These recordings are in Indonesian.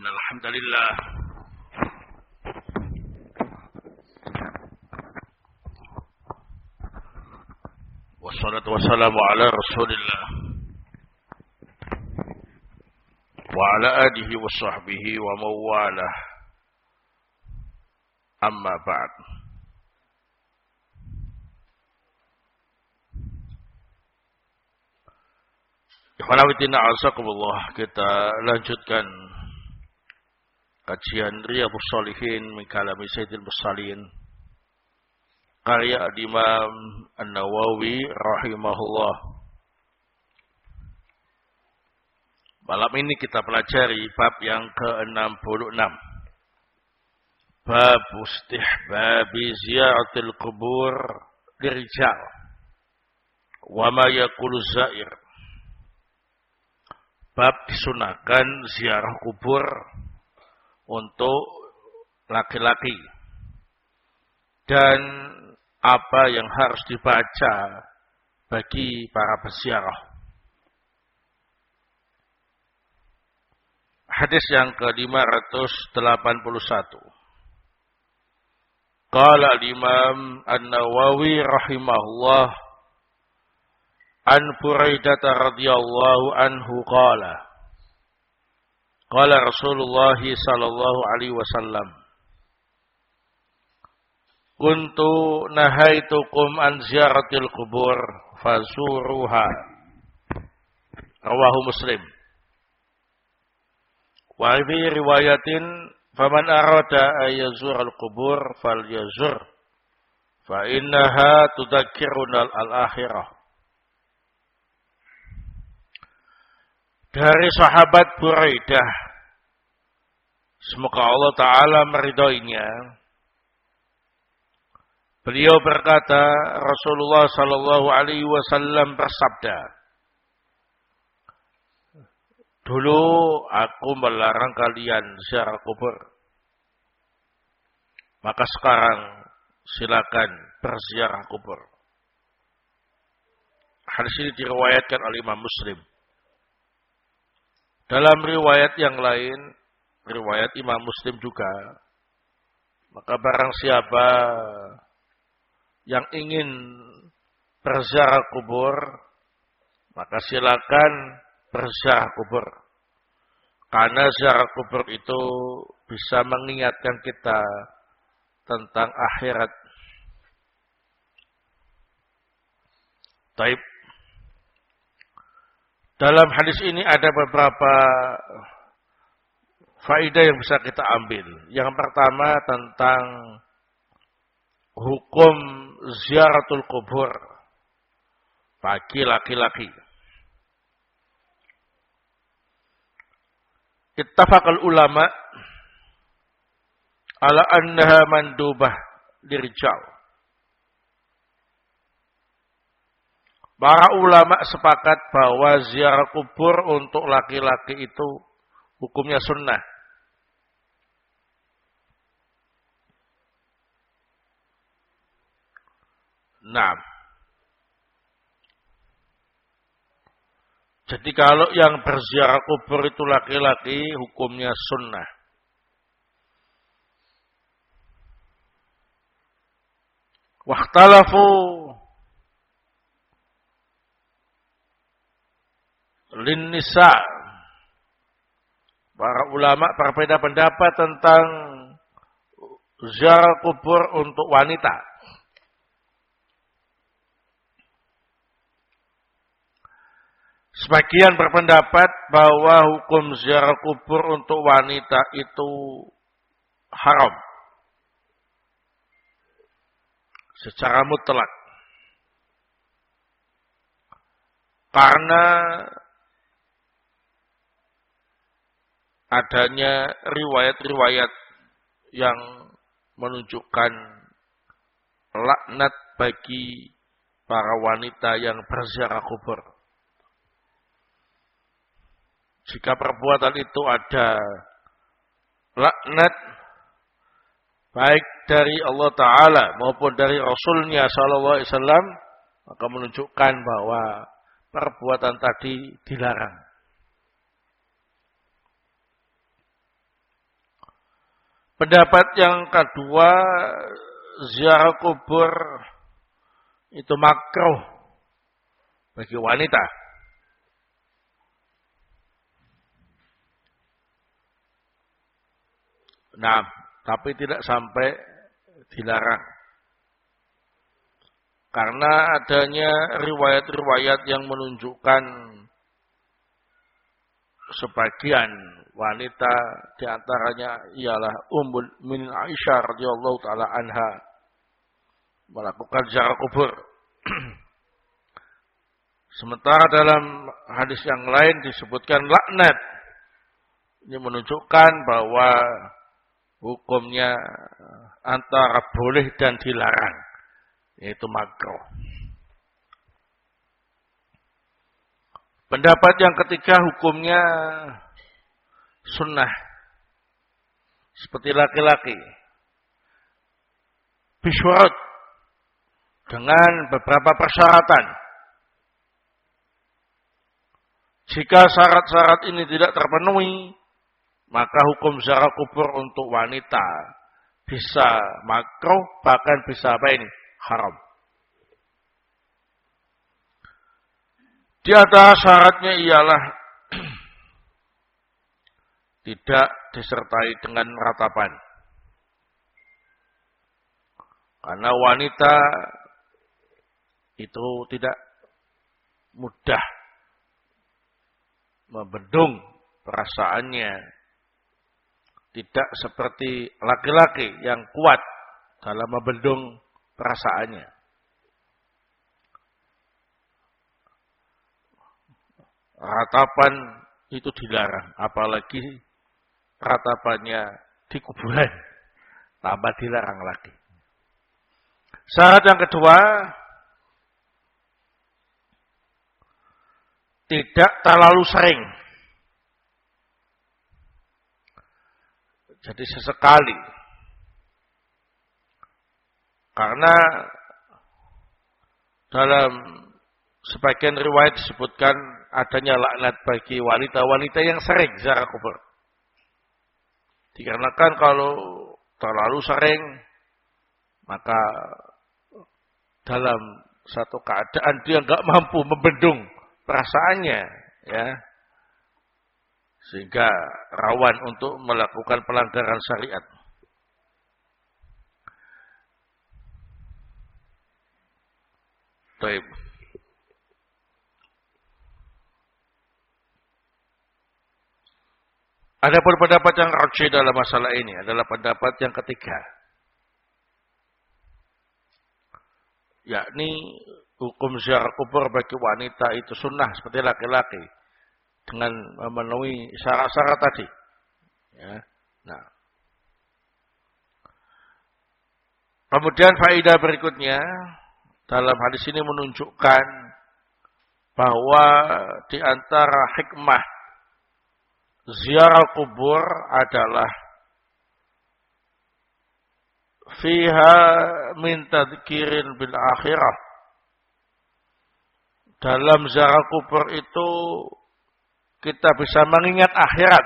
إن الحمد لله والصلاة والسلام على رسول الله وعلى آله وصحبه ومن والاه أما بعد. Ikhwanawitina azakumullah, kita lanjutkan kajian Riyadhus Shalihin min kalami Sayyidil Mursalin karya Imam An-Nawawi rahimahullah. Malam ini kita pelajari bab yang ke-66. Bab istihbabi ziyaratil qubur lirijal wa ma yaqulu zair. Bab disunahkan ziarah kubur untuk laki-laki dan apa yang harus dibaca bagi para peziarah. Hadis yang ke-581. Qala al-Imam An-Nawawi rahimahullah an Buraidah radhiyallahu anhu qala qala Rasulullah sallallahu alaihi wasallam kuntu nahaitukum an ziyaratil qubur fazuruha rawahu Muslim wa fi riwayatin faman arada ay yazurul qubur falyazur fa innaha tudzakkiruna al-akhirah. Dari sahabat Buraidah, semoga Allah Ta'ala meridhoinya, beliau berkata, Rasulullah Sallallahu Alaihi Wasallam bersabda, dulu aku melarang kalian ziarah kubur, maka sekarang silakan berziarah kubur. Hadis ini diriwayatkan oleh Imam Muslim. Dalam riwayat yang lain, riwayat Imam Muslim juga, maka barang siapa yang ingin berziarah kubur, maka silakan berziarah kubur. Karena ziarah kubur itu bisa mengingatkan kita tentang akhirat. Taib. Dalam hadis ini ada beberapa faedah yang bisa kita ambil. Yang pertama tentang hukum ziaratul kubur bagi laki-laki. Ittafaqal ulama ala annaha mandubah lirijal. Para ulama sepakat bahwa ziarah kubur untuk laki-laki itu hukumnya sunnah. Nah, jadi kalau yang berziarah kubur itu laki-laki, hukumnya sunnah. Wakhtalafu lin nisa. Para ulama berbeda pendapat tentang ziarah kubur untuk wanita. Sebagian berpendapat bahwa hukum ziarah kubur untuk wanita itu haram secara mutlak. Karena adanya riwayat-riwayat yang menunjukkan laknat bagi para wanita yang berziarah kubur. Jika perbuatan itu ada laknat baik dari Allah Ta'ala maupun dari Rasulnya Sallallahu Alaihi Wasallam, maka menunjukkan bahwa perbuatan tadi dilarang. Pendapat yang kedua, ziarah kubur itu makruh bagi wanita. Nah, tapi tidak sampai dilarang. Karena adanya riwayat-riwayat yang menunjukkan sebagian wanita diantaranya ialah Ummul Mukminin Aisyah radhiyallahu taala anha melakukan ziarah kubur. Sementara dalam hadis yang lain disebutkan laknat. Ini menunjukkan bahwa hukumnya antara boleh dan dilarang, yaitu makruh. Pendapat yang ketiga hukumnya sunnah. Seperti laki-laki. Bisyurut. Dengan beberapa persyaratan. Jika syarat-syarat ini tidak terpenuhi, maka hukum ziarah kubur untuk wanita bisa makruh, bahkan bisa apa ini? Haram. Di antara syaratnya ialah tidak disertai dengan ratapan. Karena wanita itu tidak mudah membendung perasaannya. Tidak seperti laki-laki yang kuat dalam membendung perasaannya. Ratapan itu dilarang, apalagi ratapannya di kuburan, tambah dilarang lagi. Syarat yang kedua, tidak terlalu sering. Jadi sesekali. Karena dalam sebagian riwayat disebutkan adanya laknat bagi wanita-wanita yang sering ziarah kubur. Dikarenakan kalau terlalu sering, maka dalam satu keadaan dia enggak mampu membendung perasaannya, ya, sehingga rawan untuk melakukan pelanggaran syariat. Baik. Adapun pendapat yang rajih dalam masalah ini adalah pendapat yang ketiga. Yakni hukum ziarah kubur bagi wanita itu sunnah seperti laki-laki dengan memenuhi syarat-syarat tadi. Ya. Nah. Kemudian faedah berikutnya dalam hadis ini menunjukkan bahwa di antara hikmah ziarah kubur adalah fiha min tadhkirin bil akhirah. Dalam ziarah kubur itu kita bisa mengingat akhirat.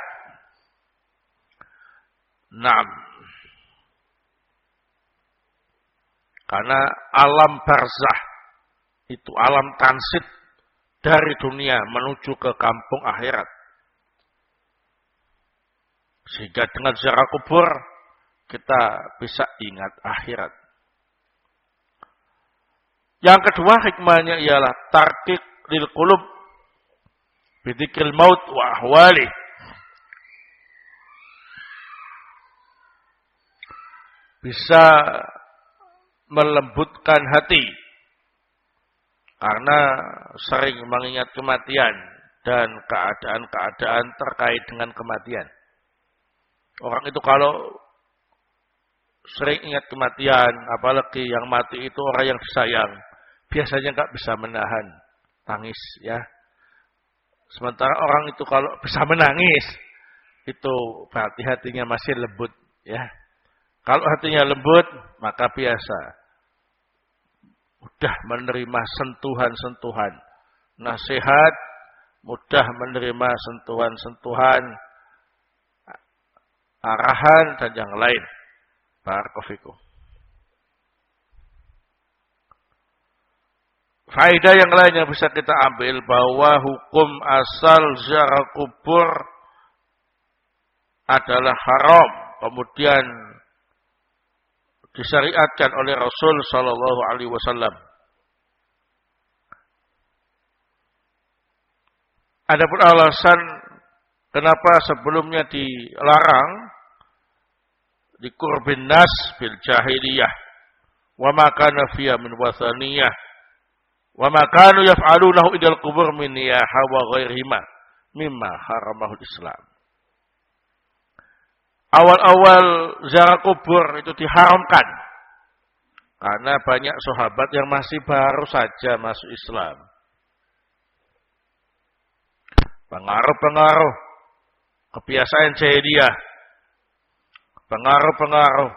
Naam. Karena alam barzah itu alam transit dari dunia menuju ke kampung akhirat. Sehingga dengan ziarah kubur kita bisa ingat akhirat. Yang kedua hikmahnya ialah tarqiq lil qulub bidzikril maut wa ahwali. Bisa melembutkan hati karena sering mengingat kematian dan keadaan-keadaan terkait dengan kematian. Orang itu kalau sering ingat kematian, apalagi yang mati itu orang yang disayang, biasanya nggak bisa menahan tangis, ya. Sementara orang itu kalau bisa menangis, itu berarti hatinya masih lembut, ya. Kalau hatinya lembut, maka biasa mudah menerima sentuhan-sentuhan nasihat, mudah menerima sentuhan-sentuhan arahan dan yang lain. Barakallahu fikum. Faedah yang lain yang bisa kita ambil bahwa hukum asal ziarah kubur adalah haram, kemudian disyariatkan oleh Rasul sallallahu alaihi wasallam. Adapun alasan kenapa sebelumnya dilarang di qurbin nas bil jahiliyah wa ma kana fiha min wathaniyah wa ma kanu yaf'alunahu idal qubur min niyaha wa ghairihima mimma haramahul Islam. Awal-awal ziarah kubur itu diharamkan karena banyak sahabat yang masih baru saja masuk Islam. Pengaruh-pengaruh kebiasaan jahiliyah, pengaruh-pengaruh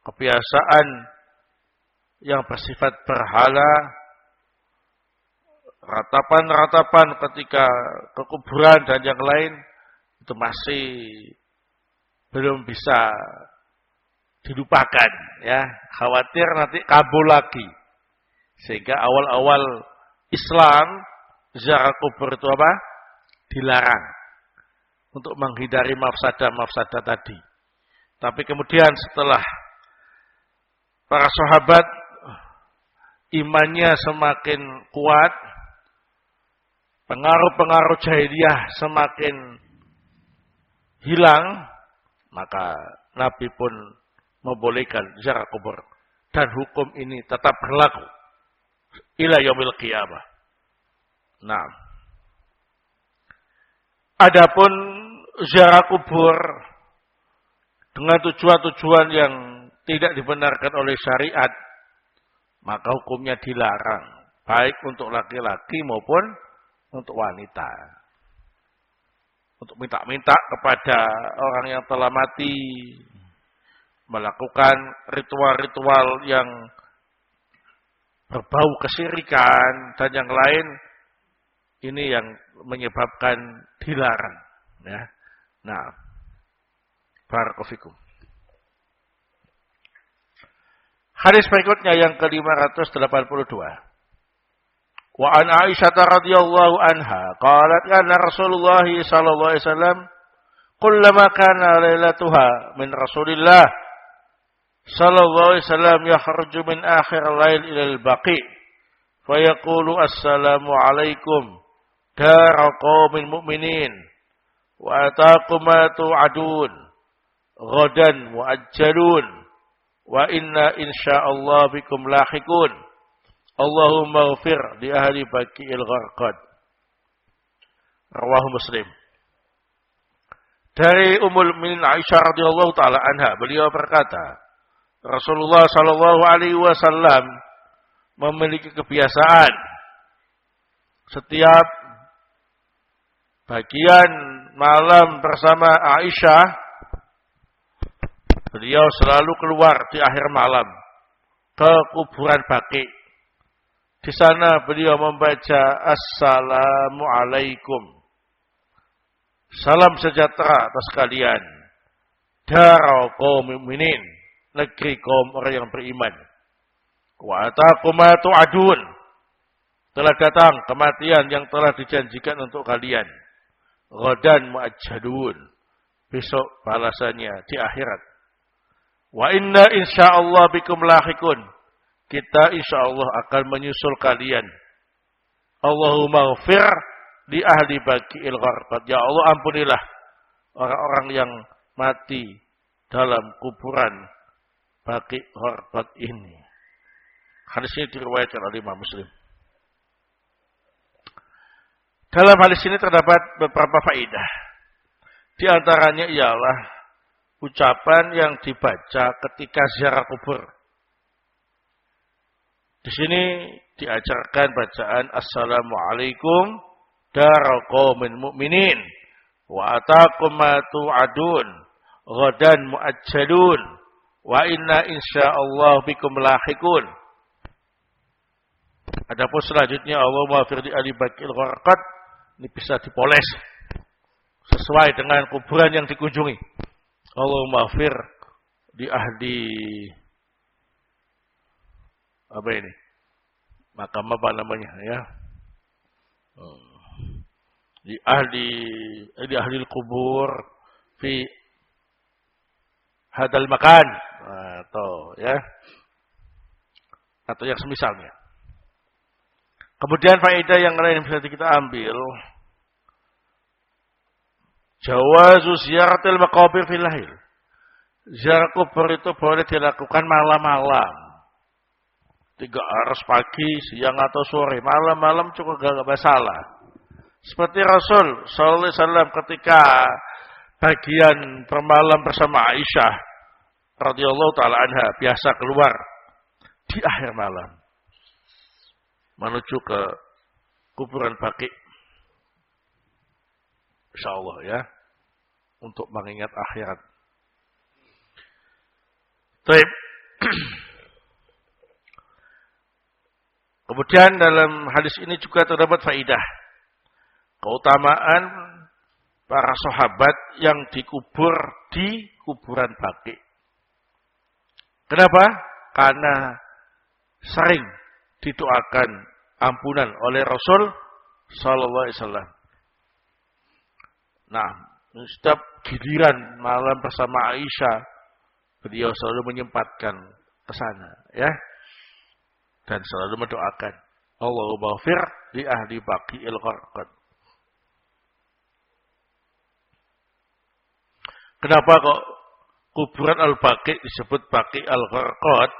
kebiasaan yang bersifat berhala, ratapan-ratapan ketika ke kuburan dan yang lain itu masih belum bisa dilupakan, ya, khawatir nanti kabur lagi. Sehingga awal-awal Islam ziarah kubur itu apa? Dilarang untuk menghindari mafsadah-mafsadah tadi. Tapi kemudian setelah para sahabat imannya semakin kuat, pengaruh-pengaruh jahiliyah semakin hilang, maka Nabi pun membolehkan ziarah kubur dan hukum ini tetap berlaku ila yaumil qiyamah. Nah, adapun ziarah kubur dengan tujuan-tujuan yang tidak dibenarkan oleh syariat, maka hukumnya dilarang, baik untuk laki-laki maupun untuk wanita. Untuk minta-minta kepada orang yang telah mati, melakukan ritual-ritual yang berbau kesyirikan dan yang lain, ini yang menyebabkan dilarang. Ya. Nah, barakallahu fikum. Hadis berikutnya yang ke-582. Wa an Aisyah radhiyallahu anha qalat kana Rasulullah sallallahu alaihi wasallam kullama kana lailatuha min Rasulillah sallallahu alaihi wasallam yakhruju min akhir lail ila al-baqi fa yaqulu assalamu alaikum dar qaumin mu'minin wa ataqum ma tu'adun ghadan muajjalun wa inna insyaallah bikum lahiqun Allahumma ghfir li ahli baqi'il gharqad. Rawahu Muslim. Dari Ummul Mukminin Aisyah radhiyallahu taala anha, beliau berkata, Rasulullah sallallahu alaihi wasallam memiliki kebiasaan setiap bagian malam bersama Aisyah, beliau selalu keluar di akhir malam ke kuburan Baqi'. Di sana beliau membaca Assalamu alaikum. Salam sejahtera atas kalian. Dar kaum mukminin, negeri kaum orang yang beriman. Wa ataqum ma tu'adun. Telah datang kematian yang telah dijanjikan untuk kalian. Ghadan muajjalun. Besok balasannya di akhirat. Wa inna insyaallah bikum lahiqun. Kita insyaallah akan menyusul kalian. Allahumma ghfir li ahli baqi'il gharqad. Ya Allah, ampunilah orang-orang yang mati dalam kuburan Baqi' Gharqad ini. Hadis ini diriwayatkan oleh Imam Muslim. Dalam hadis ini terdapat beberapa faedah. Di antaranya ialah ucapan yang dibaca ketika ziarah kubur. Di sini diajarkan bacaan Assalamualaikum dar qaumin mu'minin wa ataqum ma tu'adun ghadan muajjalun wa inna insyaallah bikum lahiqun. Adapun selanjutnya Allahumma ghfir li ahli baqi'il gharqad, ini bisa dipoles sesuai dengan kuburan yang dikunjungi. Allahumma fir di ahdi apa ini? Makam apa namanya ya? Di ahli kubur fi hadal makan atau ya atau yang semisalnya. Kemudian faedah yang lain yang bisa kita ambil, jawazu ziyaratil maqabir fil lail. Ziarah kubur itu boleh dilakukan malam-malam. Tidak harus pagi, siang atau sore, malam-malam cukup gak masalah. Seperti Rasul sallallahu alaihi wasallam ketika bagian bermalam bersama Aisyah radhiyallahu taala anha biasa keluar di akhir malam menuju ke kuburan Baqi. Insyaallah ya, untuk mengingat akhirat. Baik. Kemudian dalam hadis ini juga terdapat faidah keutamaan para sahabat yang dikubur di kuburan Baqi. Kenapa? Karena sering didoakan ampunan oleh Rasul sallallahu alaihi wasallam. Nah, setiap giliran malam bersama Aisyah, beliau selalu menyempatkan ke sana, ya. Dan selalu mendoakan, Allahumma fir li ahli Baqi'il Gharqad. Kenapa kok kuburan Al-Baqi disebut Baqi Al-Gharqad?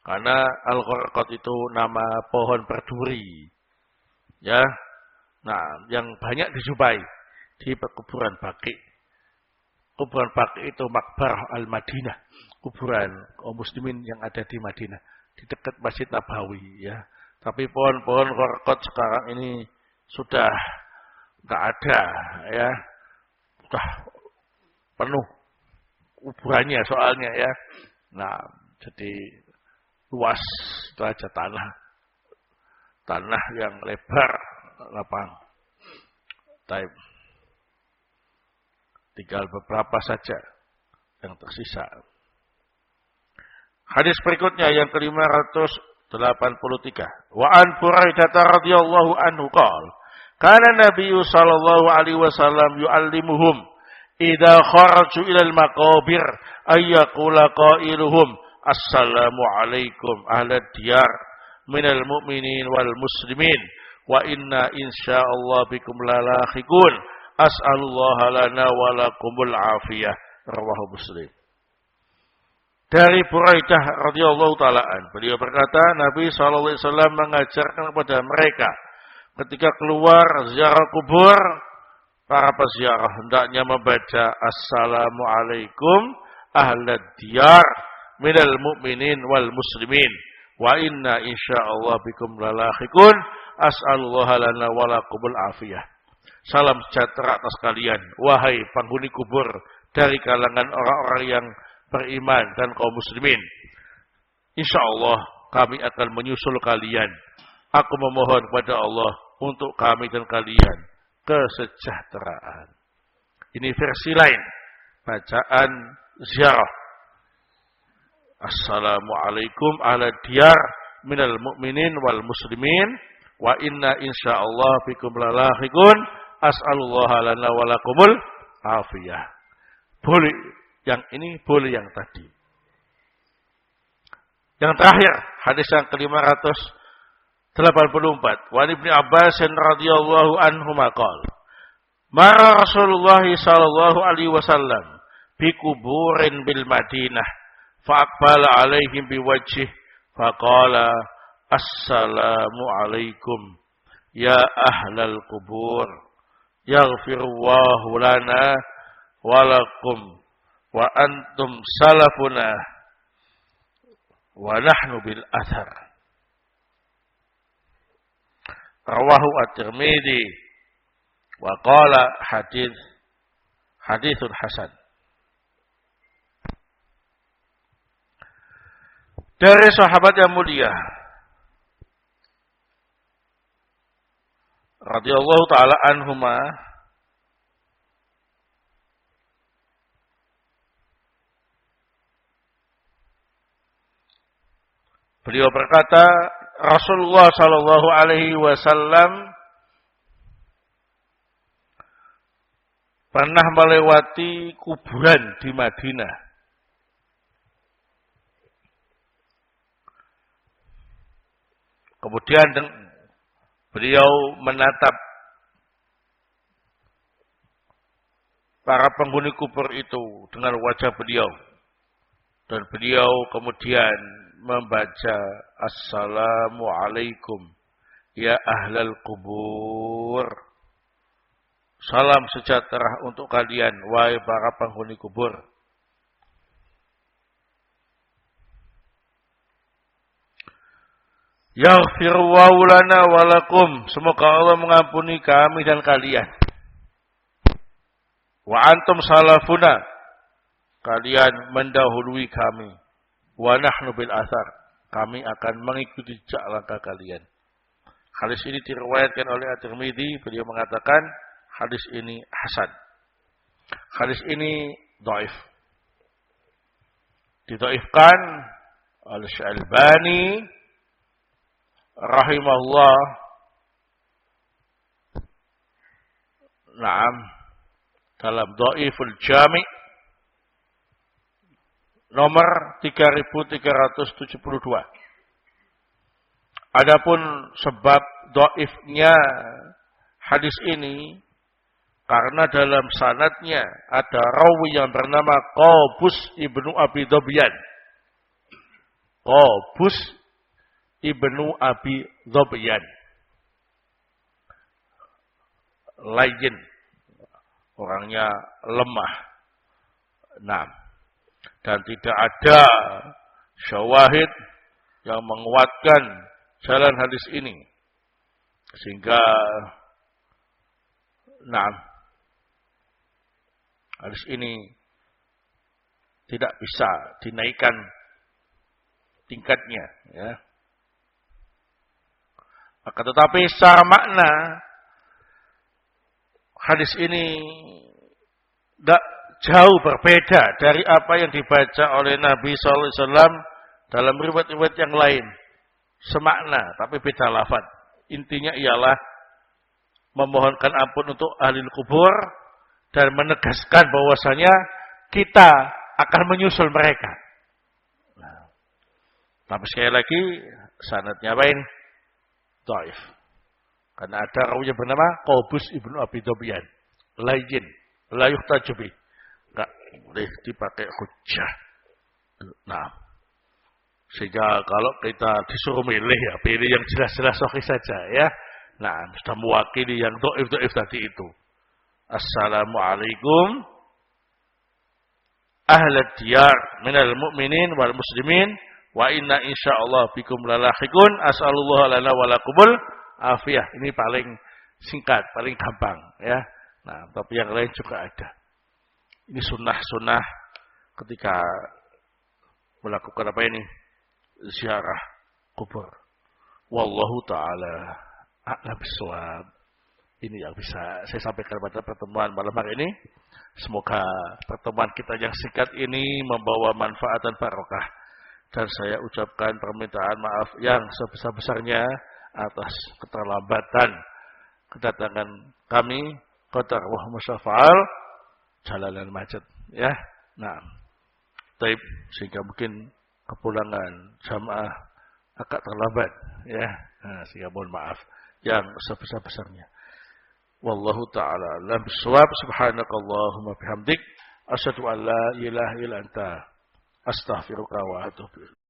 Karena Al-Gharqad itu nama pohon berduri. Ya. Nah, yang banyak dijumpai di kuburan Baqi. Kuburan Baqi itu Makbarah Al-Madinah, kuburan kaum muslimin yang ada di Madinah, di dekat Masjid Nabawi, ya. Tapi pohon-pohon Gharqad sekarang ini sudah enggak ada, ya. Sudah penuh kuburannya soalnya, ya. Nah, jadi luas itu aja tanah yang lebar, lapang. Taib. Tinggal beberapa saja yang tersisa. Hadis berikutnya yang ke-583. Wa an Buraidah radhiyallahu anhu qala, kana Nabi sallallahu alaihi wasallam yu'allimuhum idza kharaju ila al-maqabir ay yaqula qailuhum assalamu alaikum ahlad diyar minal mu'minin wal muslimin wa inna insyaallah bikum lalahiqun as'alullaha lana wa lakumul afiyah. Rawahu Muslim. Dari Buraidah radhiyallahu taala an, beliau berkata, Nabi sallallahu alaihi wasallam mengajarkan kepada mereka ketika keluar ziarah kubur, para peziarah hendaknya membaca assalamu alaikum ahlad diyar minal mu'minin wal muslimin wa inna insyaallah bikum lalahiqun as'alullaha lana wa lakumul afiyah. Salam sejahtera atas kalian, wahai penghuni kubur dari kalangan orang-orang yang beriman dan kaum muslimin. Insyaallah kami akan menyusul kalian. Aku memohon kepada Allah untuk kami dan kalian kesejahteraan. Ini versi lain bacaan ziarah. Assalamualaikum ala diyar minal mu'minin wal muslimin wa inna insyaallah bikum lalahiqun as'alullaha lana wa lakumul afiyah. Boleh yang ini, boleh yang tadi. Yang terakhir, hadis yang ke-584. Wa Ibnu Abbas radhiyallahu anhu maqal. Mara Rasulullah sallallahu alaihi wasallam bi kuburin bil Madinah fa aqbala alaihim bi wajhihi fa qala assalamu alaikum ya ahlal kubur yaghfirullahu lana walakum wa antum salafuna wa nahnu bil athar. Rawahu at-Tirmidzi wa qala haditsun hasan. Dari sahabat yang mulia radhiyallahu taala anhuma, Beliau berkata, Rasulullah sallallahu alaihi wasallam pernah melewati kuburan di Madinah. Kemudian beliau menatap para penghuni kubur itu dengan wajah beliau. Dan beliau kemudian membaca Assalamualaikum ya ahlal kubur. Salam sejahtera untuk kalian, wahai para penghuni kubur. Yaghfirullahu lana wa lakum. Semoga Allah mengampuni kami dan kalian. Wa antum salafuna. Kalian mendahului kami. Wa nahnu bil athar. Kami akan mengikuti jejak langkah kalian. Hadis ini diriwayatkan oleh At-Tirmidzi. Beliau mengatakan hadis ini hasan. Hadis ini dhaif. Didhaifkan oleh Syalbani rahimahullah. Naam, dalam Dhaiful Jami' nomor 3372. Adapun sebab dhaifnya hadis ini karena dalam sanadnya ada rawi yang bernama Qabus ibnu Abi Dhobyan. Qabus ibnu Abi Dhobyan. Lain. Orangnya lemah. Nah. Dan tidak ada syawahid yang menguatkan jalan hadis ini. Sehingga hadis ini tidak bisa dinaikkan tingkatnya, ya. Akan tetapi secara makna hadis ini tidak jauh berbeda dari apa yang dibaca oleh Nabi SAW dalam riwayat-riwayat yang lain. Semakna, tapi beda lafaz. Intinya ialah memohonkan ampun untuk ahli kubur dan menegaskan bahwasanya kita akan menyusul mereka. Tapi sekali lagi sanadnya lain dhaif. Karena ada rawi yang bernama Qabus ibnu Abi Dhobyan. Lain, la yuhtaju bih. Enggak boleh dipakai hujjah. Nah, sehingga kalau kita disuruh milih ya pilih yang jelas-jelas sahih saja ya. Nah, sudah mewakili yang dhaif tadi itu. Assalamualaikum ahlad diyar minal mu'minin wal muslimin wa inna insyaallah bikum lalahiqun as'alullah lana wa lakumul afiyah. Ini paling singkat, paling gampang ya. Nah, tapi yang lain juga ada. Ini sunnah-sunnah ketika melakukan apa ini? Ziarah kubur. Wallahu ta'ala a'lam bishawab. Ini yang bisa saya sampaikan pada pertemuan malam hari ini. Semoga pertemuan kita yang singkat ini membawa manfaat dan barokah. Dan saya ucapkan permintaan maaf yang sebesar-besarnya atas keterlambatan kedatangan kami. Qadar wa musyafa'al jalanan macet ya. Nah, taib sehingga mungkin kepulangan jamaah agak terlambat ya. Nah, sehingga mohon maaf yang sebesar-besarnya. Wallahu ta'ala a'lam bishawab. Subhanakallahumma bihamdik asyhadu an la ilaha illa anta astaghfiruka wa atubu ilaik.